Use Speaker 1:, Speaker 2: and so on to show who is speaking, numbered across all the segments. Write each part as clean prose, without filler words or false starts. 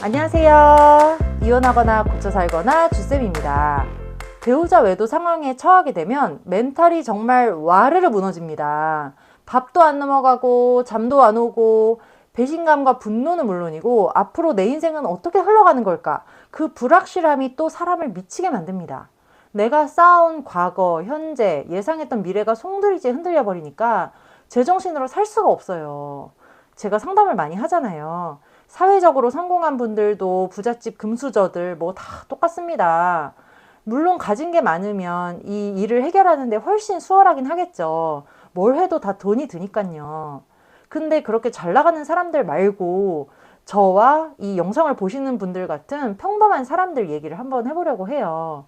Speaker 1: 안녕하세요. 이혼하거나 고쳐 살거나 주쌤입니다. 배우자 외도 상황에 처하게 되면 멘탈이 정말 와르르 무너집니다. 밥도 안 넘어가고 잠도 안 오고 배신감과 분노는 물론이고 앞으로 내 인생은 어떻게 흘러가는 걸까? 그 불확실함이 또 사람을 미치게 만듭니다. 내가 쌓아온 과거, 현재, 예상했던 미래가 송두리째 흔들려 버리니까 제정신으로 살 수가 없어요. 제가 상담을 많이 하잖아요. 사회적으로 성공한 분들도 부잣집 금수저들 뭐 다 똑같습니다. 물론 가진 게 많으면 이 일을 해결하는데 훨씬 수월하긴 하겠죠. 뭘 해도 다 돈이 드니까요. 근데 그렇게 잘 나가는 사람들 말고 저와 이 영상을 보시는 분들 같은 평범한 사람들 얘기를 한번 해보려고 해요.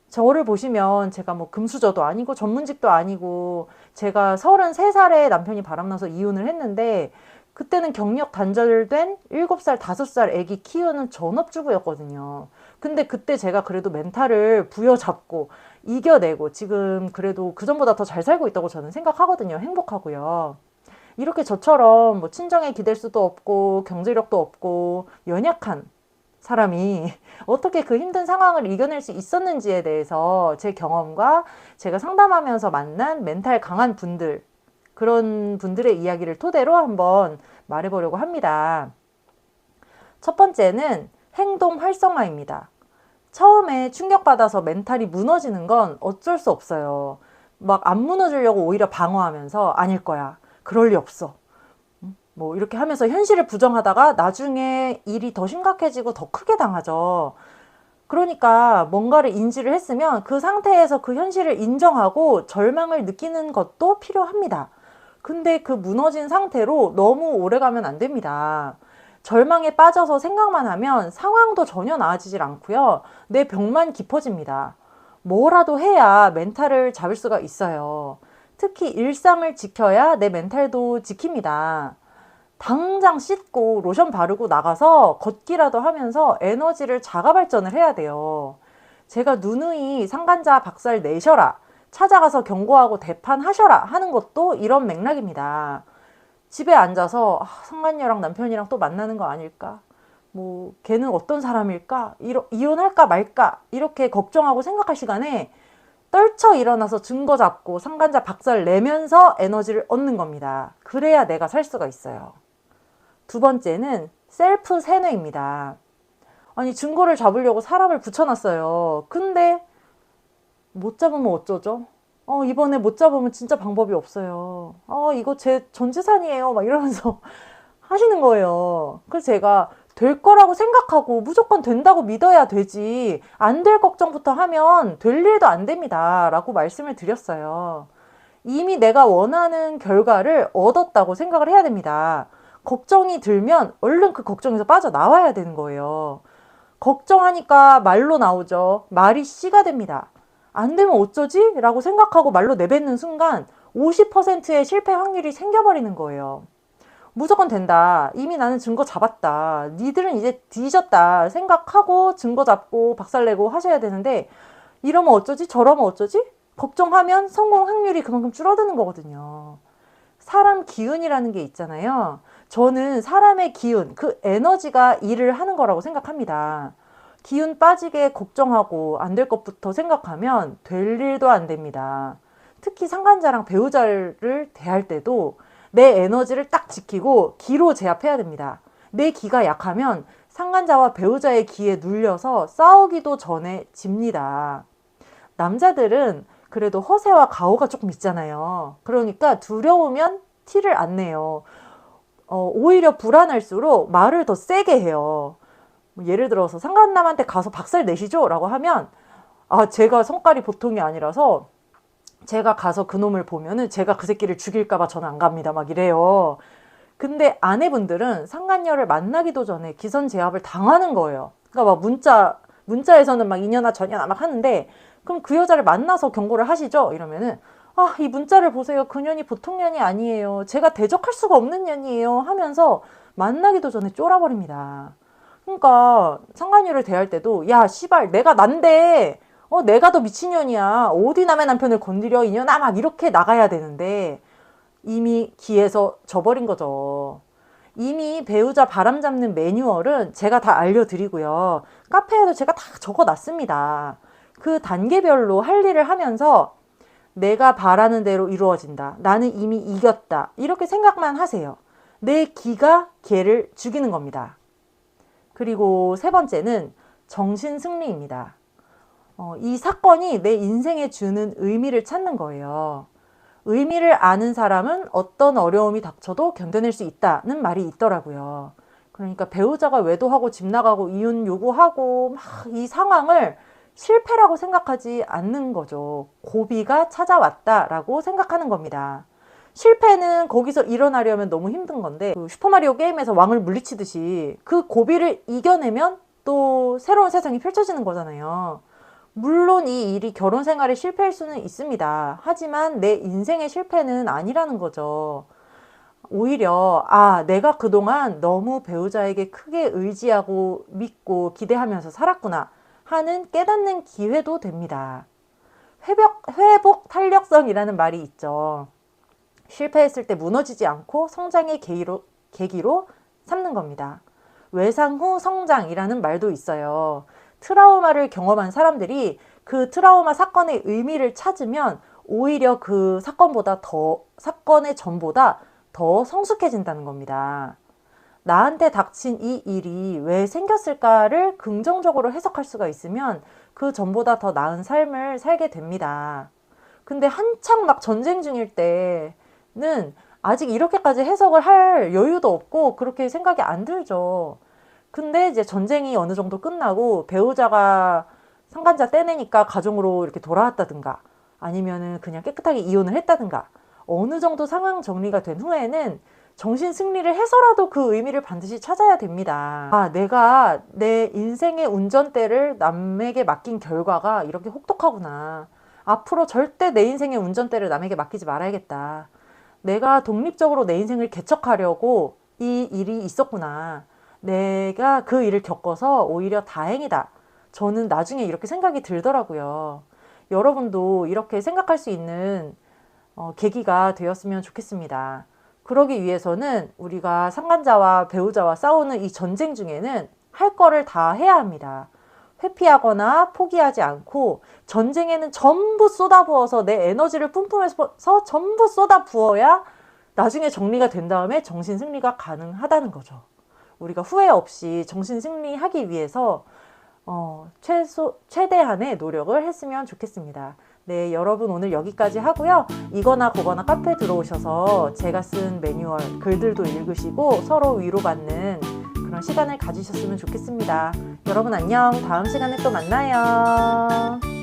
Speaker 1: 저를 보시면 제가 뭐 금수저도 아니고 전문직도 아니고 제가 33살에 남편이 바람나서 이혼을 했는데 그때는 경력 단절된 7살, 5살 애기 키우는 전업주부였거든요. 근데 그때 제가 그래도 멘탈을 부여잡고 이겨내고 지금 그래도 그전보다 더 잘 살고 있다고 저는 생각하거든요. 행복하고요. 이렇게 저처럼 뭐 친정에 기댈 수도 없고 경제력도 없고 연약한 사람이 어떻게 그 힘든 상황을 이겨낼 수 있었는지에 대해서 제 경험과 제가 상담하면서 만난 멘탈 강한 분들, 그런 분들의 이야기를 토대로 한번 말해보려고 합니다. 첫 번째는 행동 활성화입니다. 처음에 충격받아서 멘탈이 무너지는 건 어쩔 수 없어요. 막 안 무너지려고 오히려 방어하면서 아닐 거야. 그럴 리 없어. 뭐 이렇게 하면서 현실을 부정하다가 나중에 일이 더 심각해지고 더 크게 당하죠. 그러니까 뭔가를 인지를 했으면 그 상태에서 그 현실을 인정하고 절망을 느끼는 것도 필요합니다. 근데 그 무너진 상태로 너무 오래 가면 안 됩니다. 절망에 빠져서 생각만 하면 상황도 전혀 나아지질 않고요. 내 병만 깊어집니다. 뭐라도 해야 멘탈을 잡을 수가 있어요. 특히 일상을 지켜야 내 멘탈도 지킵니다. 당장 씻고 로션 바르고 나가서 걷기라도 하면서 에너지를 자가 발전을 해야 돼요. 제가 누누이 상간자 박살 내셔라, 찾아가서 경고하고 대판하셔라 하는 것도 이런 맥락입니다. 집에 앉아서 상간녀랑 남편이랑 또 만나는 거 아닐까? 뭐 걔는 어떤 사람일까? 이혼할까 말까? 이렇게 걱정하고 생각할 시간에 떨쳐 일어나서 증거 잡고 상간자 박살 내면서 에너지를 얻는 겁니다. 그래야 내가 살 수가 있어요. 두 번째는 셀프 세뇌입니다. 아니 증거를 잡으려고 사람을 붙여놨어요. 근데 못 잡으면 어쩌죠? 이번에 못 잡으면 진짜 방법이 없어요. 이거 제 전 재산이에요. 막 이러면서 하시는 거예요. 그래서 제가 될 거라고 생각하고 무조건 된다고 믿어야 되지. 안 될 걱정부터 하면 될 일도 안 됩니다. 라고 말씀을 드렸어요. 이미 내가 원하는 결과를 얻었다고 생각을 해야 됩니다. 걱정이 들면 얼른 그 걱정에서 빠져나와야 되는 거예요. 걱정하니까 말로 나오죠. 말이 씨가 됩니다. 안 되면 어쩌지? 라고 생각하고 말로 내뱉는 순간 50%의 실패 확률이 생겨버리는 거예요. 무조건 된다. 이미 나는 증거 잡았다. 니들은 이제 뒤졌다. 생각하고 증거 잡고 박살내고 하셔야 되는데 이러면 어쩌지? 저러면 어쩌지? 걱정하면 성공 확률이 그만큼 줄어드는 거거든요. 사람 기운이라는 게 있잖아요. 저는 사람의 기운, 그 에너지가 일을 하는 거라고 생각합니다. 기운 빠지게 걱정하고 안 될 것부터 생각하면 될 일도 안 됩니다. 특히 상간자랑 배우자를 대할 때도 내 에너지를 딱 지키고 기로 제압해야 됩니다. 내 기가 약하면 상간자와 배우자의 기에 눌려서 싸우기도 전에 집니다. 남자들은 그래도 허세와 가오가 조금 있잖아요. 그러니까 두려우면 티를 안 내요. 오히려 불안할수록 말을 더 세게 해요. 예를 들어서 상간남한테 가서 박살 내시죠? 라고 하면 제가 성깔이 보통이 아니라서 제가 가서 그놈을 보면은 제가 그 새끼를 죽일까봐 저는 안 갑니다. 막 이래요. 근데 아내분들은 상간녀를 만나기도 전에 기선제압을 당하는 거예요. 그러니까 막 문자에서는 막 이년아 저년아 막 하는데 그럼 그 여자를 만나서 경고를 하시죠? 이러면은 이 문자를 보세요. 그 년이 보통 년이 아니에요. 제가 대적할 수가 없는 년이에요. 하면서 만나기도 전에 쫄아버립니다. 그러니까 상간녀를 대할 때도 야 씨발 내가 난데 내가 더 미친년이야. 어디 남의 남편을 건드려 이년아 막 이렇게 나가야 되는데 이미 기에서 져버린 거죠. 이미 배우자 바람 잡는 매뉴얼은 제가 다 알려드리고요. 카페에도 제가 다 적어놨습니다. 그 단계별로 할 일을 하면서 내가 바라는 대로 이루어진다. 나는 이미 이겼다. 이렇게 생각만 하세요. 내 기가 걔를 죽이는 겁니다. 그리고 세 번째는 정신승리입니다. 이 사건이 내 인생에 주는 의미를 찾는 거예요. 의미를 아는 사람은 어떤 어려움이 닥쳐도 견뎌낼 수 있다는 말이 있더라고요. 그러니까 배우자가 외도하고 집 나가고 이혼 요구하고 막 이 상황을 실패라고 생각하지 않는 거죠. 고비가 찾아왔다라고 생각하는 겁니다. 실패는 거기서 일어나려면 너무 힘든 건데 그 슈퍼마리오 게임에서 왕을 물리치듯이 그 고비를 이겨내면 또 새로운 세상이 펼쳐지는 거잖아요. 물론 이 일이 결혼 생활에 실패할 수는 있습니다. 하지만 내 인생의 실패는 아니라는 거죠. 오히려 내가 그동안 너무 배우자에게 크게 의지하고 믿고 기대하면서 살았구나 하는 깨닫는 기회도 됩니다. 회복 탄력성이라는 말이 있죠. 실패했을 때 무너지지 않고 성장의 계기로 삼는 겁니다. 외상 후 성장이라는 말도 있어요. 트라우마를 경험한 사람들이 그 트라우마 사건의 의미를 찾으면 오히려 그 사건의 전보다 더 성숙해진다는 겁니다. 나한테 닥친 이 일이 왜 생겼을까를 긍정적으로 해석할 수가 있으면 그 전보다 더 나은 삶을 살게 됩니다. 근데 한창 막 전쟁 중일 때는 아직 이렇게까지 해석을 할 여유도 없고 그렇게 생각이 안 들죠. 근데 이제 전쟁이 어느 정도 끝나고 배우자가 상간자 떼내니까 가정으로 이렇게 돌아왔다든가 아니면은 그냥 깨끗하게 이혼을 했다든가 어느 정도 상황 정리가 된 후에는 정신 승리를 해서라도 그 의미를 반드시 찾아야 됩니다. 내가 내 인생의 운전대를 남에게 맡긴 결과가 이렇게 혹독하구나. 앞으로 절대 내 인생의 운전대를 남에게 맡기지 말아야겠다. 내가 독립적으로 내 인생을 개척하려고 이 일이 있었구나. 내가 그 일을 겪어서 오히려 다행이다. 저는 나중에 이렇게 생각이 들더라고요. 여러분도 이렇게 생각할 수 있는 계기가 되었으면 좋겠습니다. 그러기 위해서는 우리가 상간자와 배우자와 싸우는 이 전쟁 중에는 할 거를 다 해야 합니다. 회피하거나 포기하지 않고 전쟁에는 전부 쏟아부어서 내 에너지를 뿜뿜해서 전부 쏟아부어야 나중에 정리가 된 다음에 정신승리가 가능하다는 거죠. 우리가 후회 없이 정신승리하기 위해서 최대한의 노력을 했으면 좋겠습니다. 네, 여러분 오늘 여기까지 하고요. 이거나 그거나 카페 들어오셔서 제가 쓴 매뉴얼 글들도 읽으시고 서로 위로받는 그런 시간을 가지셨으면 좋겠습니다. 여러분 안녕. 다음 시간에 또 만나요.